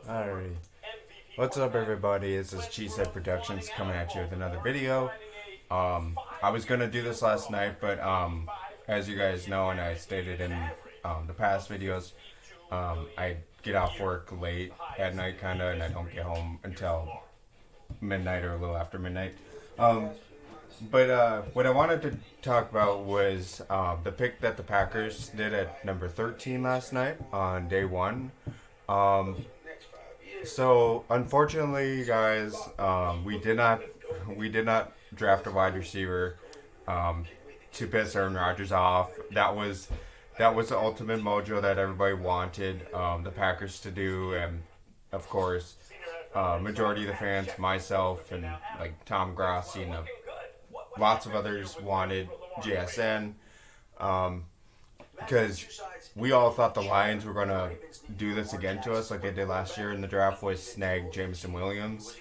Alright. What's up, everybody? This is Cheesehead Productions coming at you with another video. I was gonna do this last night, but as you guys know, and I stated in the past videos, I get off work late at night, kinda, and I don't get home until midnight or a little after midnight. But what I wanted to talk about was the pick that the Packers did at number 13 last night on day one. Um, so unfortunately, guys, we did not draft a wide receiver to piss Aaron Rodgers off. That was the ultimate mojo that everybody wanted the Packers to do, and of course, majority of the fans, myself and like Tom Grossi and lots of others wanted JSN because we all thought the Lions were going to do this again to us like they did last year in the draft was snag Jameson Williams.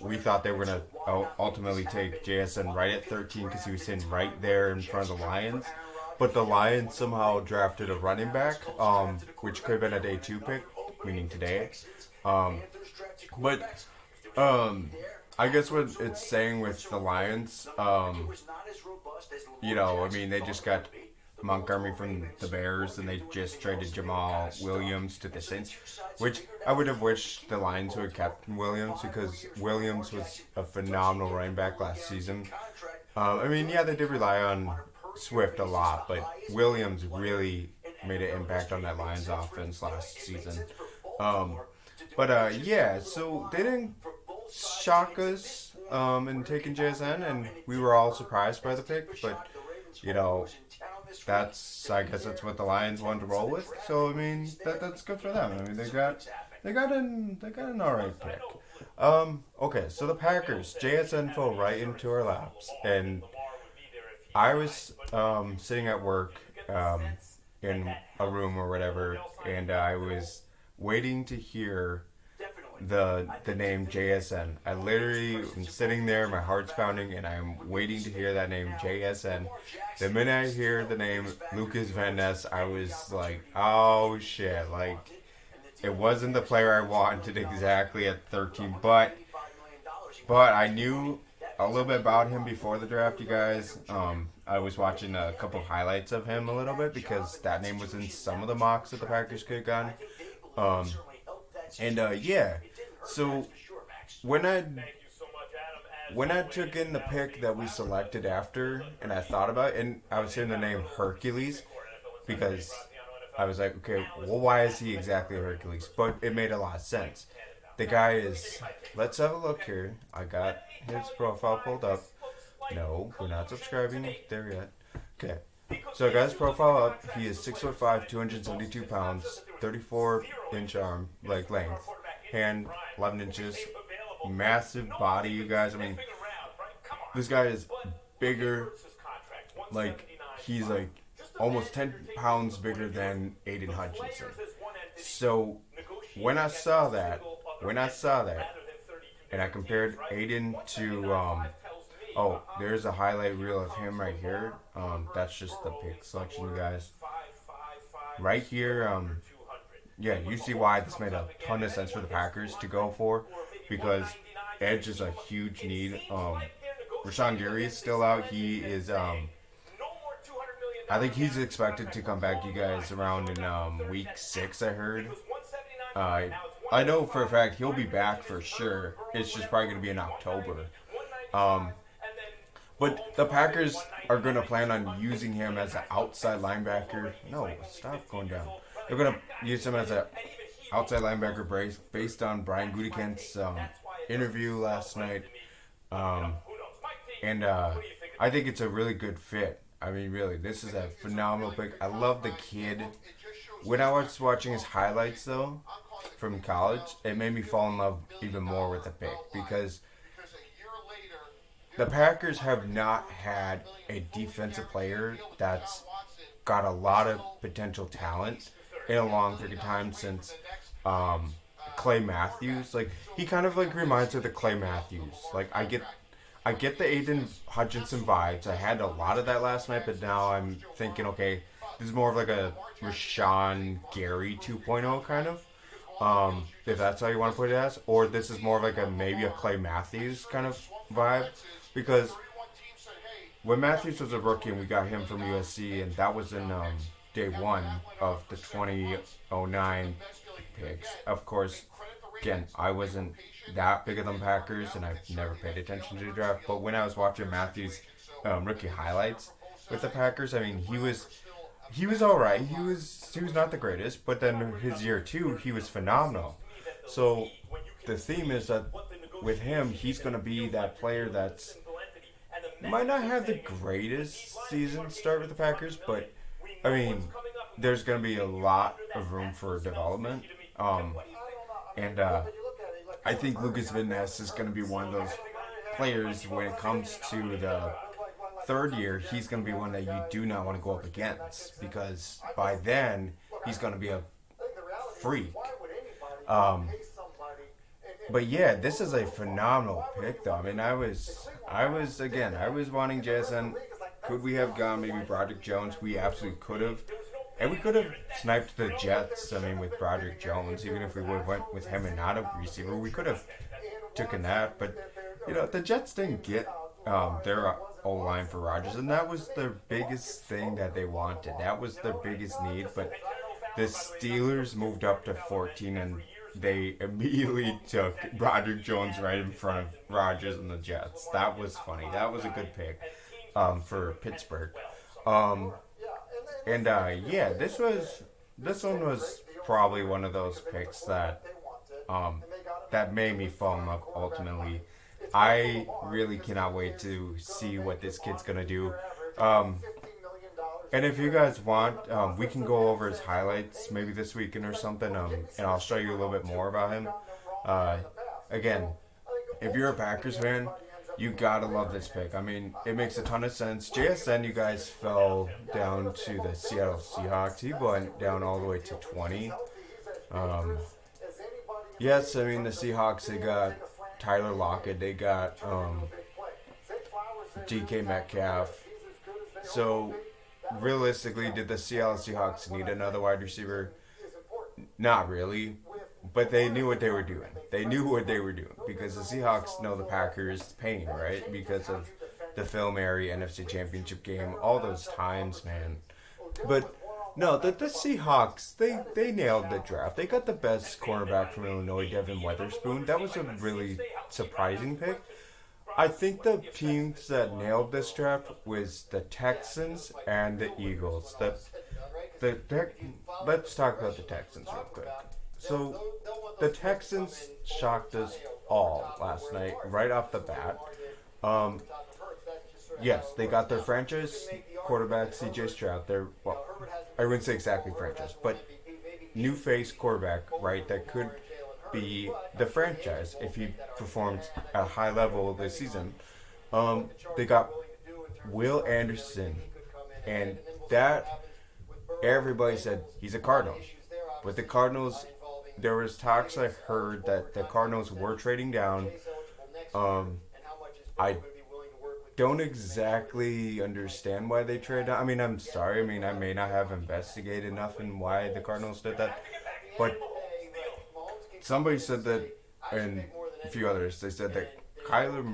We thought they were going to ultimately take JSN right at 13 because he was sitting right there in front of the Lions. But the Lions somehow drafted a running back, which could have been a day two pick, meaning today. But I guess what it's saying with the Lions, I mean, they just got Montgomery from the Bears, and they just traded Jamal Williams to the Saints, which I would have wished the Lions would have kept Williams because Williams was a phenomenal running back last season. I mean, yeah, they did rely on Swift a lot, but Williams really made an impact on that Lions offense last season. Yeah, so they didn't shock us in taking JSN, and we were all surprised by the pick, but you know, I guess that's what the Lions wanted to roll with. So I mean, that's good for them. I mean, they got an alright pick. Okay, so the Packers, JSN fell right into our laps, and I was sitting at work in a room or whatever, and I was waiting to hear the name JSN. I literally am sitting there, my heart's pounding, and I'm waiting to hear that name JSN. The minute I hear the name Lukas Van Ness, I was like, oh shit, like it wasn't the player I wanted exactly at 13, but I knew a little bit about him before the draft, you guys. I was watching a couple of highlights of him a little bit because that name was in some of the mocks that the Packers could have gotten. Yeah. So when I took in the pick that we selected after, and I thought about it, and I was hearing the name Hercules because I was like, okay, well, why is he exactly Hercules? But it made a lot of sense. The guy is. Let's have a look here. I got his profile pulled up. No, we're not subscribing there yet. Okay. So I got his profile up. He is 6'5", 272 pounds, 34-inch arm, like length, hand 11 inches, massive body, you guys. I mean, this guy is bigger. Like he's like almost 10 pounds bigger than Aiden Hutchinson. So when I saw that, and I compared Aiden to there's a highlight reel of him right here. That's just the pick selection, you guys. Right here, yeah, you see why this made a ton of sense for the Packers to go for, because edge is a huge need. Rashawn Gary is still out. He is, I think he's expected to come back, you guys, around in week 6, I heard. I know for a fact he'll be back for sure. It's just probably going to be in October. But the Packers are going to plan on using him as an outside linebacker. No, stop going down. They're going to use him as an outside linebacker based on Brian Gutekunst's interview last night. I think it's a really good fit. I mean, really, this is a phenomenal pick. I love the kid. When I was watching his highlights, though, from college, it made me fall in love even more with the pick because the Packers have not had a defensive player that's got a lot of potential talent in a long freaking time since Clay Matthews. Like he kind of like reminds me of the Clay Matthews. Like I get the Aiden Hutchinson vibes. I had a lot of that last night, but now I'm thinking, okay, this is more of like a Rashawn Gary 2.0 kind of. If that's how you want to put it as, or this is more of like a maybe a Clay Matthews kind of vibe, because when Matthews was a rookie and we got him from USC, and that was in day one of the 2009 picks. Of course, again, I wasn't that big of them Packers, and I've never paid attention to the draft. But when I was watching Matthews' rookie highlights with the Packers, I mean, he was all right. He was not the greatest, but then his year two, he was phenomenal. So the theme is that with him, he's going to be that player that's might not have the greatest season start with the Packers, but I mean, there's going to be a lot of room for development. And I think Lukas Van Ness is going to be one of those players when it comes to the third year. He's going to be one that you do not want to go up against because by then he's going to be a freak. But yeah, this is a phenomenal pick, though. I mean, I was wanting JSN. Could we have gone maybe Broderick Jones? We absolutely could have. And we could have sniped the Jets, I mean, with Broderick Jones, even if we would have went with him and not a receiver. We could have taken that. But, the Jets didn't get their O-line for Rodgers, and that was their biggest thing that they wanted. That was their biggest need. But the Steelers moved up to 14, and they immediately took Broderick Jones right in front of Rodgers and the Jets. That was funny. That was a good pick for Pittsburgh. Yeah, this one was probably one of those picks that that made me fall in love ultimately. I really cannot wait to see what this kid's gonna do. And if you guys want, we can go over his highlights maybe this weekend or something, and I'll show you a little bit more about him. Again, if you're a Packers fan, you gotta love this pick. I mean, it makes a ton of sense. JSN, you guys fell down to the Seattle Seahawks. He went down all the way to 20. Yes, I mean, the Seahawks, they got Tyler Lockett. They got DK Metcalf. So, realistically, did the Seattle Seahawks need another wide receiver? Not really. But they knew what they were doing. They knew what they were doing because the Seahawks know the Packers' pain, right? Because of the Phil Mary NFC Championship game, all those times, man. But no, the Seahawks, they nailed the draft. They got the best cornerback from Illinois, Devin Weatherspoon. That was a really surprising pick. I think the teams that nailed this draft was the Texans and the Eagles. Let's talk about the Texans real quick. So, the Texans shocked us all last night, right off the bat. Yes, they got their franchise quarterback, C.J. Stroud. I wouldn't say exactly franchise, but new face quarterback, right, that could be the franchise if he performs at a high level this season. They got Will Anderson, and that everybody said he's a Cardinal. But the Cardinals, there was talks I heard that the Cardinals were trading down. I don't exactly understand why they traded down. I mean, I'm sorry. I mean, I may not have investigated enough in why the Cardinals did that. But somebody said that, and a few others, they said that Kyler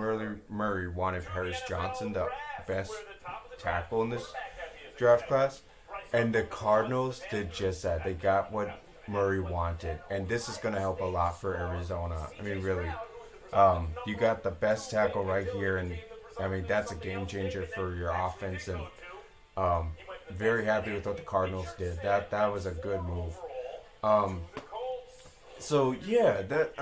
Murray wanted Harris Johnson, the best tackle in this draft class. And the Cardinals did just that. They got what Murray wanted, and this is going to help a lot for Arizona. I mean, really, you got the best tackle right here, and I mean that's a game changer for your offense. And very happy with what the Cardinals did. That was a good move. So yeah, that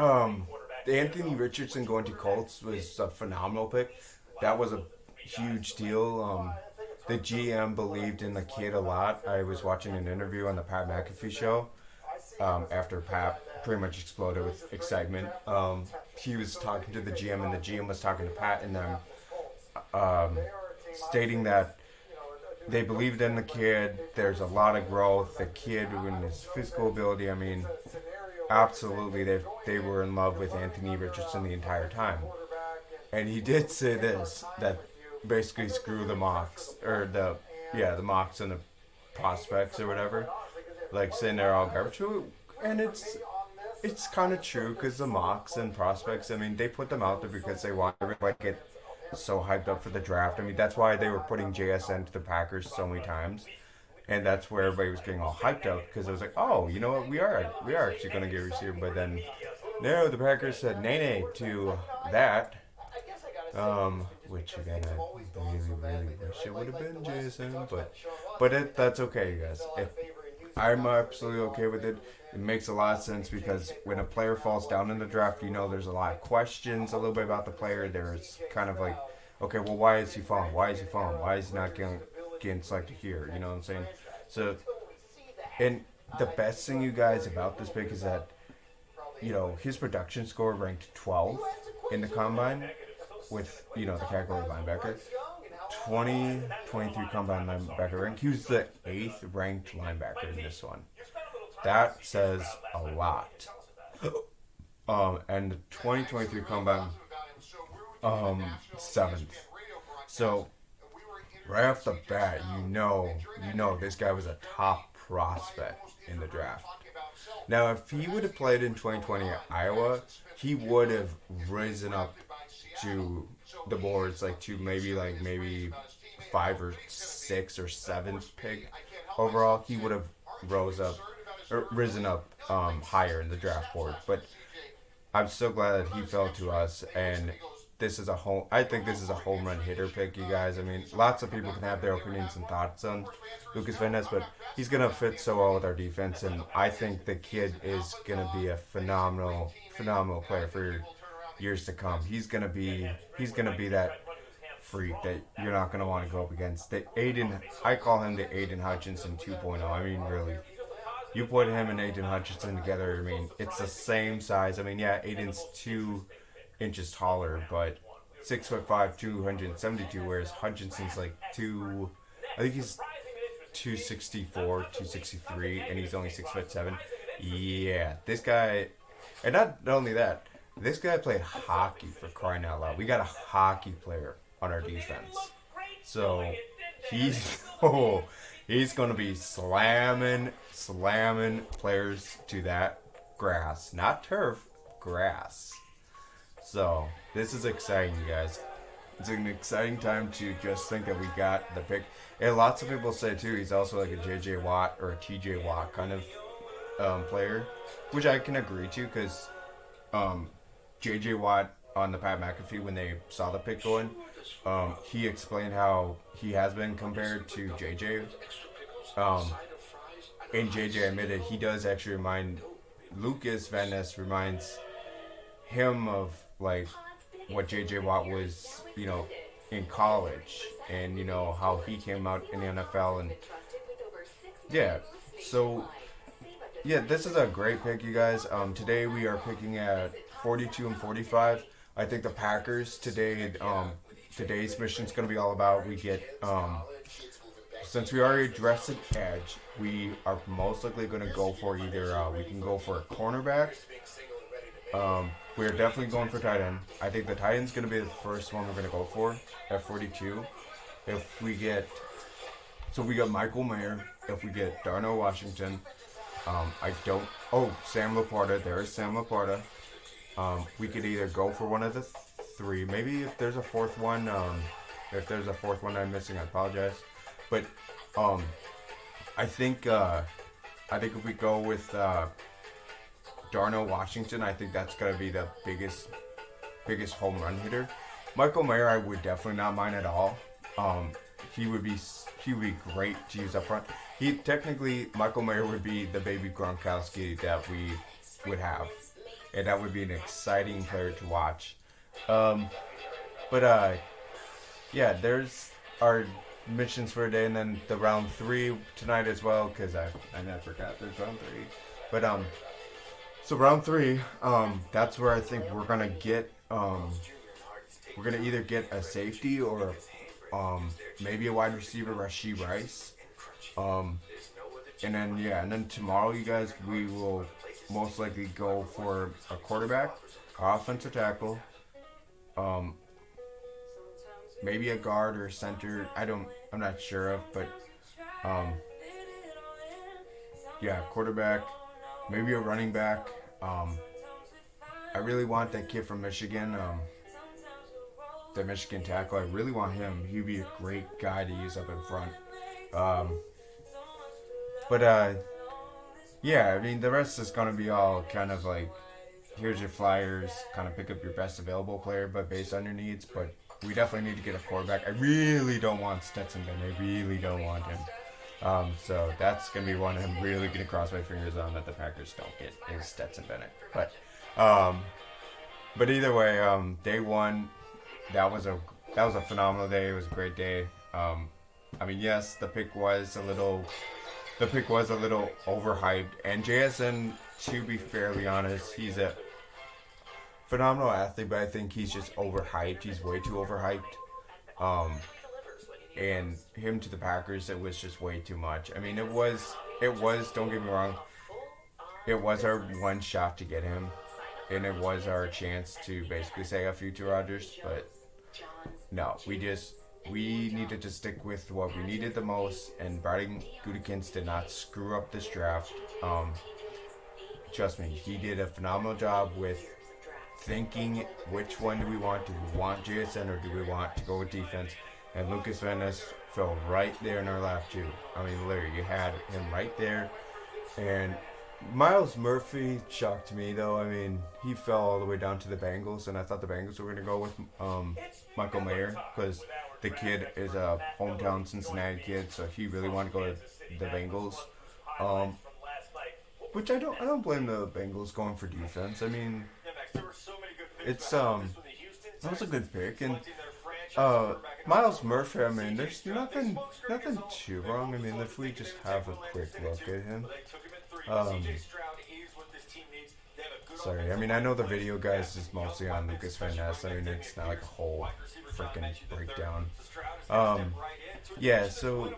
Anthony Richardson going to Colts was a phenomenal pick. That was a huge deal. The GM believed in the kid a lot. I was watching an interview on the Pat McAfee show. After Pat pretty much exploded with excitement. He was talking to the GM, and the GM was talking to Pat, and them stating that they believed in the kid. There's a lot of growth. The kid, in his physical ability, I mean, absolutely, they were in love with Anthony Richardson the entire time. And he did say this, that basically screw the mocks, or the mocks and the prospects or whatever. Like saying they're all garbage. And it's kind of true because the mocks and prospects, I mean, they put them out there because they want everybody to get so hyped up for the draft. I mean, that's why they were putting JSN to the Packers so many times. And that's where everybody was getting all hyped out because it was like, oh, you know what, we are actually going to get a receiver. But then, no, the Packers said nay nay to that. Which again, I really wish it would have been Jason, but that's okay, you guys. I'm absolutely okay with it. It makes a lot of sense because when a player falls down in the draft, you know there's a lot of questions a little bit about the player. There's kind of like, okay, well, why is he falling? Why is he falling? Why is he not getting selected here? You know what I'm saying? So, and the best thing, you guys, about this pick is that, you know, his production score ranked 12th in the combine with, you know, the category linebacker. 2023 combine linebacker rank. He was the 8th ranked linebacker in this one. That says a lot. And the 2023 combine, 7th. So right off the bat, you know, this guy was a top prospect in the draft. Now, if he would have played in 2020 at Iowa, he would have risen up to the boards, like to maybe 5 or 6 or 7th pick overall. He would have risen up higher in the draft board. But I'm so glad that he fell to us, and I think this is a home run hitter pick, you guys. I mean, lots of people can have their opinions and thoughts on Lukas Van Ness, but he's gonna fit so well with our defense, and I think the kid is gonna be a phenomenal player for years to come. He's gonna be that freak that you're not gonna want to go up against. I call him the Aiden Hutchinson 2.0. I mean, really. You put him and Aiden Hutchinson together, I mean, it's the same size. I mean, yeah, Aiden's 2 inches taller, but 6'5", 272, whereas Hutchinson's like I think he's 264, 263, and he's only 6'7". Yeah, this guy, and not only that, this guy played hockey, for crying out loud. We got a hockey player on our defense, so he's gonna be slamming players to that grass, not turf, grass. So, this is exciting, you guys. It's an exciting time to just think that we got the pick. And lots of people say, too, he's also like a J.J. Watt or a T.J. Watt kind of player, which I can agree to because J.J. Watt on the Pat McAfee, when they saw the pick going, he explained how he has been compared to J.J. And J.J. admitted he does actually Lukas Van Ness reminds him of like what J.J. Watt was, you know, in college, and you know how he came out in the NFL, and yeah. So yeah, this is a great pick, you guys. Today we are picking at 42 and 45. I think the Packers today, today's mission is going to be all about we get since we already addressed an edge, we are most likely going to go for either we can go for a cornerback. We're definitely going for tight end. I think the tight end's going to be the first one we're going to go for at 42. If we got Michael Mayer. If we get Darnell Washington, Sam Laporta. There is Sam Laporta. We could either go for one of the 3. Maybe if there's a fourth one, I'm missing, I apologize. But I think if we go with Darnell Washington, I think that's gonna be the biggest home run hitter. Michael Mayer, I would definitely not mind at all. He would be great to use up front. Michael Mayer would be the baby Gronkowski that we would have, and that would be an exciting player to watch. Yeah, there's our missions for a day, and then the round 3 tonight as well, because I never forgot there's round 3. But so round 3, that's where I think we're gonna get we're gonna either get a safety or maybe a wide receiver, Rashee Rice. And then tomorrow, you guys, we will most likely go for a quarterback, offensive tackle, maybe a guard or a center. I'm not sure of, but quarterback, maybe a running back, Um, I really want that kid from Michigan, the Michigan tackle. I really want him. He'd be a great guy to use up in front. Um, but yeah, I mean the rest is gonna be all kind of like, here's your flyers, kind of pick up your best available player, but based on your needs. But we definitely need to get a quarterback. I really don't want Stetson Bennett. I really don't want him. So that's gonna be one I'm really gonna cross my fingers on that the Packers don't get, is Stetson Bennett. Um, but either way, day one, that was a phenomenal day. It was a great day. I mean, yes, the pick was a little overhyped, and JSN, to be fairly honest, he's a phenomenal athlete, but I think he's just overhyped. He's way too overhyped. Um, and him to the Packers, it was just way too much. I mean, it was. Don't get me wrong, it was our one shot to get him, and it was our chance to basically say a few to Rodgers. But no, we needed to stick with what we needed the most, and Brady Gutekunst did not screw up this draft. Trust me, he did a phenomenal job with thinking which one do we want. Do we want JSN or do we want to go with defense? And Lukas Van Ness fell right there in our lap too. I mean, literally, you had him right there. And Miles Murphy shocked me though. I mean, he fell all the way down to the Bengals, and I thought the Bengals were going to go with Michael Mayer, because the kid is a hometown Cincinnati kid, so he really wanted to go to the Bengals. Which I don't blame the Bengals going for defense. I mean, it's that was a good pick. And Miles Murphy, I mean, there's nothing too wrong. I mean, if we just have a quick look at him. Um, Sorry, I mean, I know the video, guys, is mostly on Lukas Van Ness. I mean, it's not like a whole freaking breakdown. Yeah, so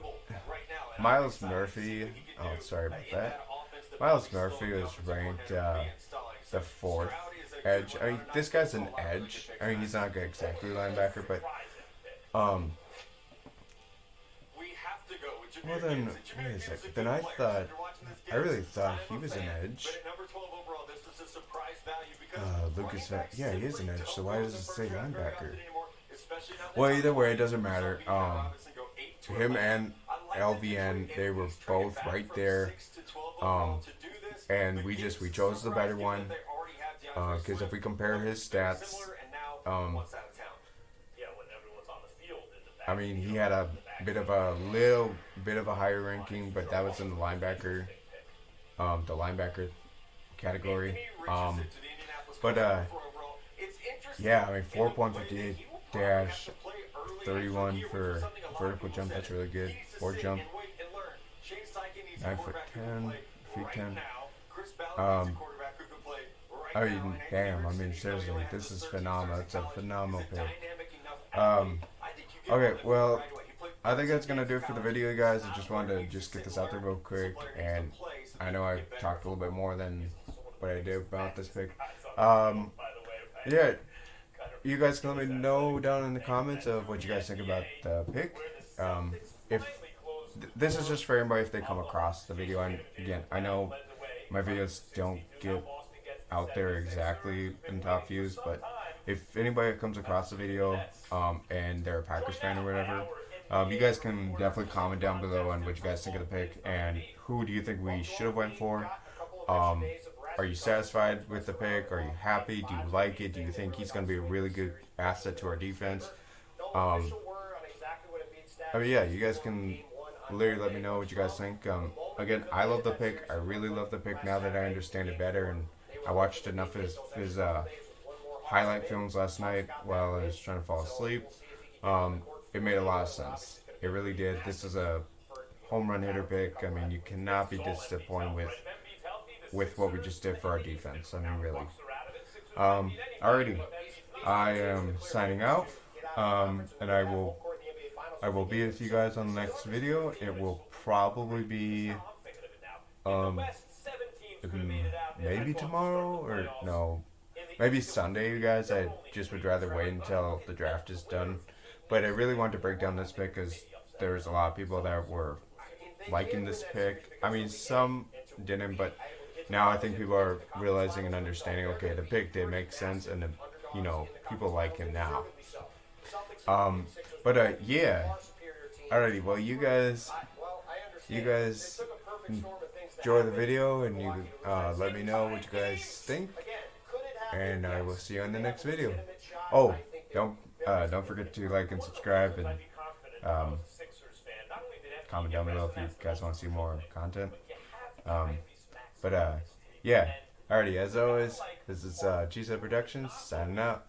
Miles Murphy, oh, sorry about that. Miles Murphy was ranked the fourth edge. I mean, this guy's an edge. I mean, he's not exactly linebacker, but well then, wait a second. Then I really thought he was an edge. Lucas Van, yeah, he is an edge. So why does it say linebacker? Well, either way, it doesn't matter. Him and LVN, they were both right there. And we chose the better one. Because if we compare his stats, I mean, he had a little bit of a higher ranking, but that was in the linebacker category. Yeah, I mean, 4.58 dash 31 for vertical jump. That's really good. Forward jump, 9'10", feet 10. I mean, damn. I mean, seriously, this is phenomenal. It's a phenomenal pick. Okay, well, I think that's gonna do it for the video, guys. I just wanted to get this out there real quick, and I know I talked a little bit more than what I did about this pick. Yeah, you guys can let me know down in the comments of what you guys think about the pick. If this is just for everybody if they come across the video, and again, I know my videos don't get out there exactly in top views, but if anybody comes across the video and they're a Packers fan or whatever, you guys can definitely comment down below on what you guys think of the pick and who do you think we should have went for. Are you satisfied with the pick? Are you happy? Do you like it? Do you think he's going to be a really good asset to our defense? I mean, yeah, you guys can literally let me know what you guys think. Again, I love the pick. I really love the pick now that I understand it better, and I watched enough of his highlight films last night while I was trying to fall asleep. It made a lot of sense. It really did. This is a home run hitter pick. I mean, you cannot be disappointed with what we just did for our defense. I mean, really. Alrighty, I am signing out, and I will be with you guys on the next video. It will probably be maybe tomorrow, or no, maybe Sunday, you guys. I just would rather wait until the draft is done. But I really wanted to break down this pick because there's a lot of people that were liking this pick. I mean, some didn't, but now I think people are realizing and understanding. Okay, the pick did make sense, and people like him now. Um, yeah. Alrighty, well, you guys enjoy the video, and you let me know what you guys think, and I will see you on the next video. Oh, don't forget to like and subscribe, and um, comment down below if you guys want to see more content. Um, but yeah, alrighty, as always, this is Cheesehead Productions signing out.